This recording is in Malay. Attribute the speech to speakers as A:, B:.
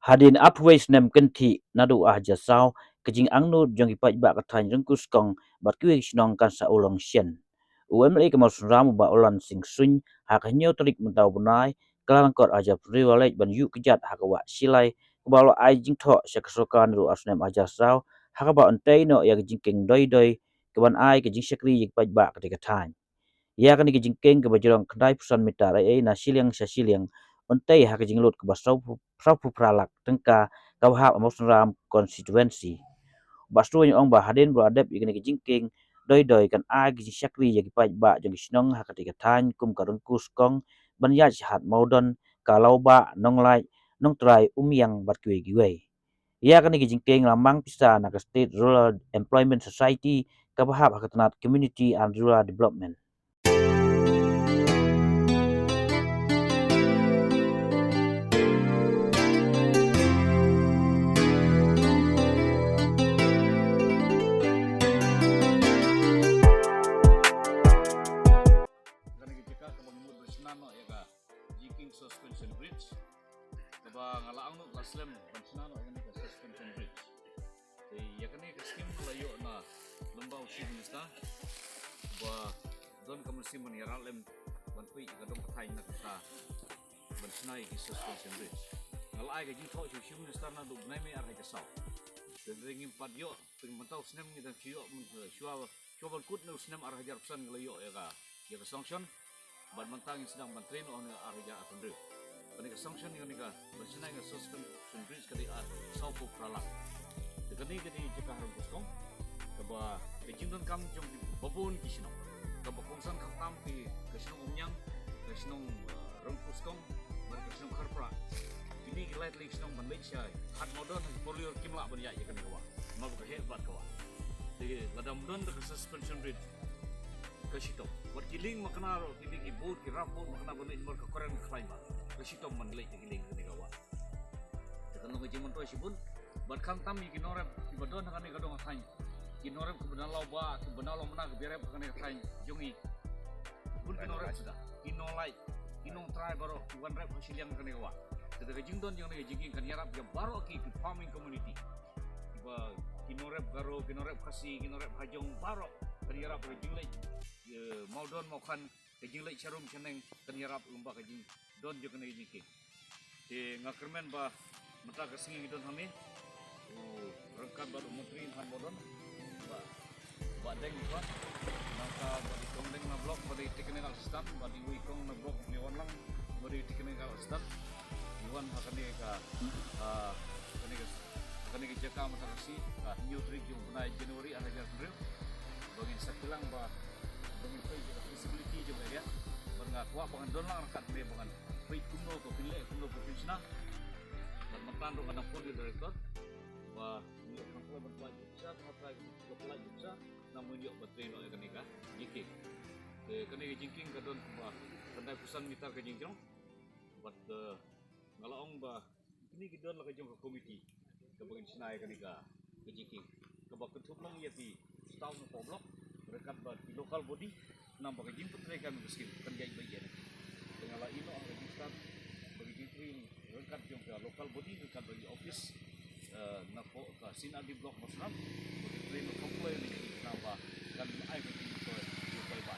A: Hadin upways nem kenti nadu ahja sao kejing angnu jong ipai ba kathan rengkus kong bat kwe snong kan sa ulong sien. UMLA kemas ramu ba olan sing suny hakanyo terik mentau benai kelangkot aja priwalej ban yu kejat hakawa silai kebalo ai jing tho sekesokan ru asnem aja sao hakaba entei no ya kejing keng doi doi keban ai kejing sekri ipai ba ketika than. Ya kan kejing keng ke bajorong kedai pusan mitar ai na siliang sa siliang ontai ha kejing lut ke basau pralak tengka kau ha amos ram konstituensi bastu yang ong ba hadin bro adep igene jingking doi doi kan a gi syakri ya gi paj ba jong snong ha ketika tan kum karun kuskong ban ya hat modon kalau ba nong lai nong trai yang bat kwe gi wei ya kan gi jingking lamang pisa na state rural employment society ka ba ha ketenat community and rural development.
B: Suspension bridge kaba ngalaang no laslam pansna no ini ka suspension bridge ya kani ka skim layo na lembau chief minister ba don kamusim maniralem banpui ka dong katai na ka pansna ki suspension bridge ngalai ka jingtho chief minister na du nai me ar ka saw denging padyo ping mentau snem ni dan chiyo mun shwa ban kut no snem ar hajar pesan layo ya ka sanction ban mentang sedang menteri no ar hajar atundre ketika sanction yang nika bersenai dengan suspension bridge ketika saupu pralak ketika jika harus kosong keba kejindon kam jom babun kisno keba kongsan kam tam ki kisno umnyang kisno rongkuskong ber kisno kharpra ini light kisno Malaysia hat modern polio kimla berya ya kan kawa mal ka hebat kawa de ladam don de suspension bridge kasito wat giling makna ro giling ibut ki rapot makna bon inbor ka koren klaiba kasito man lay giling ni kawa tekan no jimun to sibun bat kam tam yi ginorep ki badon kan ni kadong thain ginorep ku benalau ba ku benalau mana ke berep kan ni thain jungi bun ginorep sudah ginolai ginong try baro wan rep hasilian kan ni kawa tekan jingdon yang ni jinging kan yarap yang baro ki farming community ba ginorep garo ginorep kasi ginorep hajong baro kan yarap jinglai mau don mau kan kejing lek charum cheneng kenyarap lumba kejing don jo kena kejing ke ngakermen ba mata kesingi don hame rengkat baru menteri han modon ba deng ba maka bagi kongdeng na blok bagi teknikal staff bagi wi kong na blok ni lang bagi teknikal staff iwan hakane ka kani ke jaka mata kasi new trick yung bunai Januari arajar drill bagi sakilang ba bagi visibility juga ya bangga kuat bangan don lang kat me bangan pay kuno ko pinle kuno professional dan matan ro kadang pun director ba ni kan ko berbuat bisa mata ko pelaj bisa namun yo betreno ya kanika jiki kani jingking kadon ba kendai pusan mitar ke jingkrong but ngalaong ba ini gidon la ke jong komiti ke bagin sinai kanika ke jingking ke ba ketuplang ya di tahun poblok rekat ba di local body nampak ke jimput mereka miskin kan jai bagian dengan ino ang register bagi ditrin rekat jong ke local body rekat bagi office na ko ka sinadi blok masram bagi train complain ni napa kan ai bagi ko local ba